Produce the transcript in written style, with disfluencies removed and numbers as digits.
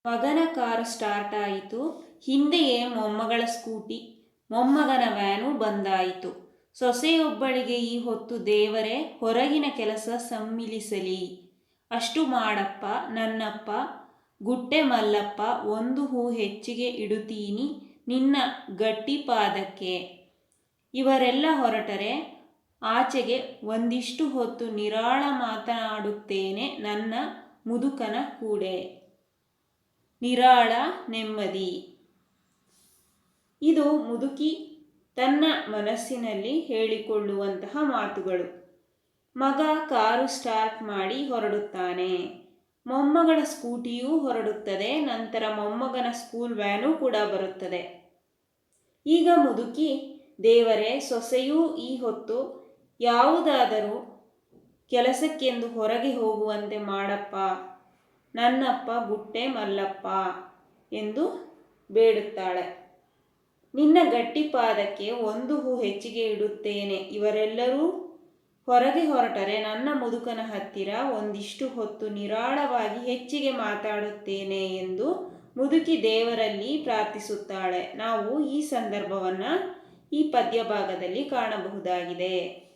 ಮಗನ car start ಆಯಿತು. ಹಿಂದೆಯೇ ಮೊಮ್ಮಗಳ ಸ್ಕೂಟಿ, ಮೊಮ್ಮಗನ ವ್ಯಾನು ಬಂದಾಯಿತು. ಸೊಸೆಯೊಬ್ಬಳಿಗೆ ಈ ಹೊತ್ತು ದೇವರೇ ಹೊರಗಿನ ಕೆಲಸ ಸಮ್ಮಿಲಿಸಲಿ. ಅಷ್ಟು ಮಾಡಪ್ಪ ನನ್ನಪ್ಪ, ಗುಟ್ಟೆ ಮಲ್ಲಪ್ಪ, ಒಂದು ಹೂ ಹೆಚ್ಚಿಗೆ ಇಡುತ್ತೀನಿ ನಿನ್ನ ಗಟ್ಟಿ ಪಾದಕ್ಕೆ. ಇವರೆಲ್ಲ ಹೊರಟರೆ ಆಚೆಗೆ ಒಂದಿಷ್ಟು ಹೊತ್ತು ನಿರಾಳ ಮಾತನಾಡುತ್ತೇನೆ ನನ್ನ ಮುದುಕನ ಕೂಡೆ. ನಿರಾಳ ನೆಮ್ಮದಿ. ಇದು ಮುದುಕಿ ತನ್ನ ಮನಸ್ಸಿನಲ್ಲಿ ಹೇಳಿಕೊಳ್ಳುವಂತಹ ಮಾತುಗಳು. ಮಗ ಕಾರು ಸ್ಟಾರ್ಟ್ ಮಾಡಿ ಹೊರಡುತ್ತಾನೆ. ಮೊಮ್ಮಗಳ ಸ್ಕೂಟಿಯೂ ಹೊರಡುತ್ತದೆ. ನಂತರ ಮೊಮ್ಮಗನ ಸ್ಕೂಲ್ ವ್ಯಾನು ಕೂಡ ಬರುತ್ತದೆ. ಈಗ ಮುದುಕಿ, ದೇವರೇ ಸೊಸೆಯೂ ಈ ಹೊತ್ತು ಯಾವುದಾದರೂ ಕೆಲಸಕ್ಕೆಂದು ಹೊರಗೆ ಹೋಗುವಂತೆ ಮಾಡಪ್ಪ ನನ್ನಪ್ಪ ಗುಟ್ಟೆ ಮಲ್ಲಪ್ಪ ಎಂದು ಬೇಡುತ್ತಾಳೆ. ನಿನ್ನ ಗಟ್ಟಿ ಪಾದಕ್ಕೆ ಒಂದು ಹೂ ಹೆಚ್ಚಿಗೆ ಇಡುತ್ತೇನೆ. ಇವರೆಲ್ಲರೂ ಹೊರಗೆ ಹೊರಟರೆ ನನ್ನ ಮುದುಕನ ಹತ್ತಿರ ಒಂದಿಷ್ಟು ಹೊತ್ತು ನಿರಾಳವಾಗಿ ಹೆಚ್ಚಿಗೆ ಮಾತಾಡುತ್ತೇನೆ ಎಂದು ಮುದುಕಿ ದೇವರಲ್ಲಿ ಪ್ರಾರ್ಥಿಸುತ್ತಾಳೆ. ನಾವು ಈ ಸಂದರ್ಭವನ್ನು ಈ ಪದ್ಯ ಭಾಗದಲ್ಲಿ ಕಾಣಬಹುದಾಗಿದೆ.